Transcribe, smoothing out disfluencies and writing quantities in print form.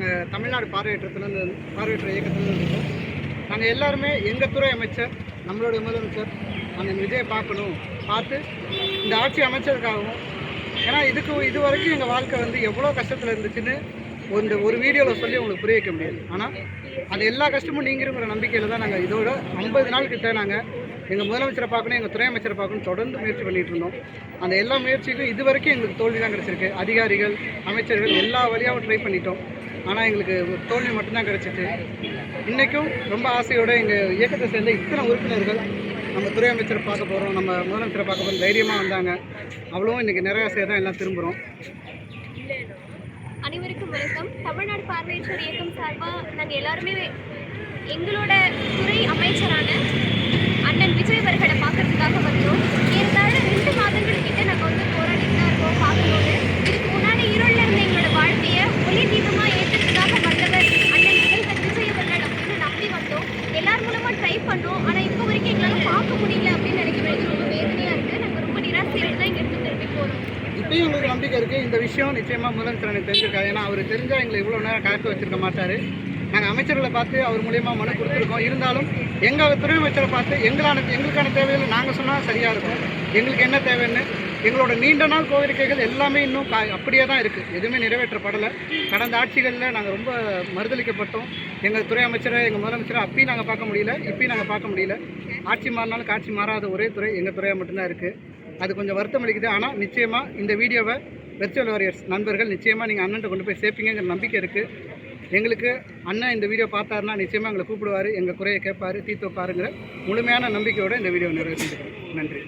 நாங்கள் தமிழ்நாடு பார்வையற்ற இயக்கத்துலேருந்து இருக்கோம். நாங்கள் எல்லாருமே எங்கள் துறை அமைச்சர், நம்மளுடைய முதலமைச்சர் அண்ணன் விஜயை பார்த்து இந்த ஆட்சி அமைச்சதுக்காகவும், ஏன்னா இது வரைக்கும் எங்கள் வாழ்க்கை எவ்வளோ கஷ்டத்தில் இருந்துச்சுன்னு ஒரு வீடியோவில் சொல்லி உங்களுக்கு புரிய வைக்க முடியாது. ஆனால் அது எல்லா கஷ்டமும் நீங்கிருங்கிற நம்பிக்கையில் தான் நாங்கள் இதோட 50 நாள் கிட்ட நாங்கள் எங்கள் முதலமைச்சரை பார்க்கணும், எங்கள் துறை அமைச்சரை பார்க்கணும் தொடர்ந்து முயற்சி பண்ணிகிட்டு இருந்தோம். அந்த எல்லா முயற்சிக்கும் இது வரைக்கும் எங்களுக்கு தோல்வி தான் கிடச்சிருக்கு. அதிகாரிகள், அமைச்சர்கள் எல்லா வழியாகவும் ட்ரை பண்ணிட்டோம். ஆனால் எங்களுக்கு தோல்வி மட்டும்தான் கிடச்சிச்சு. இன்றைக்கும் ரொம்ப ஆசையோடு எங்கள் இயக்கத்தை சேர்ந்த இத்தனை உறுப்பினர்கள் நம்ம துறை அமைச்சரை பார்க்க போகிறோம், நம்ம முதலமைச்சரை பார்க்க போகிறோம் தைரியமாக வந்தாங்க. அவ்வளவும் இன்றைக்கி நிறைய ஆசையாக தான் எல்லாம் திரும்புகிறோம். அனைவருக்கும் வணக்கம். தமிழ்நாடு பார்வையற்றோர் இயக்கம் சார்பாக நாங்கள் எல்லாருமே எங்களோட துறை அமைச்சரான அண்ணன் விஜய் அவர்களை பார்க்கறதுக்காக வந்தோம். இருந்தாலும் 2 மாதங்கள் கிட்ட நாங்கள் போராடிட்டு தான் இருக்கோம் பார்க்கணும்னு. இதுக்கு முன்னாடி ஈரோடில் இருந்த எங்களோட வாழ்க்கையை ஒளி தீபமாக ஏற்றுறதுக்காக வந்தவர் அண்ணன் முதல்வர் விஜய் அவர்கள் அப்படின்னு நம்பி வந்தோம். எல்லார் மூலமாக ட்ரை பண்ணோம். ஆனால் இப்போ வரைக்கும் எங்களால் பார்க்க முடியல அப்படின்னு நினைக்கிறது ரொம்ப வேதனையாக இருக்குது. நாங்கள் ரொம்ப நிராசையோடு தான் இங்கே திரும்பி போகிறோம். இப்பயும் உங்களுக்கு நம்பிக்கை இருக்குது. இந்த விஷயம் நிச்சயமாக முதலமைச்சர் எனக்கு தெரிஞ்சிருக்காரு. ஏன்னா அவர் தெரிஞ்சால் எங்களை இவ்வளோ நேரம் காத்து வச்சிருக்க மாட்டார். நாங்கள் அமைச்சர்களை பார்த்து அவர் மூலயமா மனு கொடுத்துருக்கோம். இருந்தாலும் எங்கள் துறை அமைச்சரை பார்த்து எங்களுக்கான தேவைகளை நாங்கள் சொன்னால் சரியாக இருக்கும். எங்களுக்கு என்ன தேவைன்னு எங்களோட நீண்ட நாள் கோரிக்கைகள் எல்லாமே இன்னும் அப்படியே தான் இருக்குது. எதுவுமே நிறைவேற்றப்படலை. கடந்த ஆட்சிகளில் நாங்கள் ரொம்ப மறுதளிக்கப்பட்டோம். எங்கள் துறை அமைச்சரை, எங்கள் முதலமைச்சரை அப்பயும் நாங்கள் பார்க்க முடியல, இப்பயும் நாங்கள் பார்க்க முடியல. ஆட்சி மாறினாலும் காட்சி மாறாத ஒரே துறை எங்கள் துறையாக மட்டும்தான் இருக்குது. அது கொஞ்சம் வருத்தம் அளிக்குது. ஆனால் நிச்சயமாக இந்த வீடியோவை வெர்ச்சுவல் வாரியர்ஸ் நண்பர்கள் நிச்சயமாக நீங்கள் அண்ணன்ட்ட கொண்டு போய் சேர்ப்பீங்கிற நம்பிக்கை இருக்குது எங்களுக்கு. அண்ணன் இந்த வீடியோ பார்த்தாருன்னா நிச்சயமாக எங்களை கூப்பிடுவார், எங்கள் குறையை கேட்பார், தீர்த்து வைப்பாருங்கிற முழுமையான நம்பிக்கையோடு இந்த வீடியோ நிறைவேற்றிருக்கிறோம். நன்றி.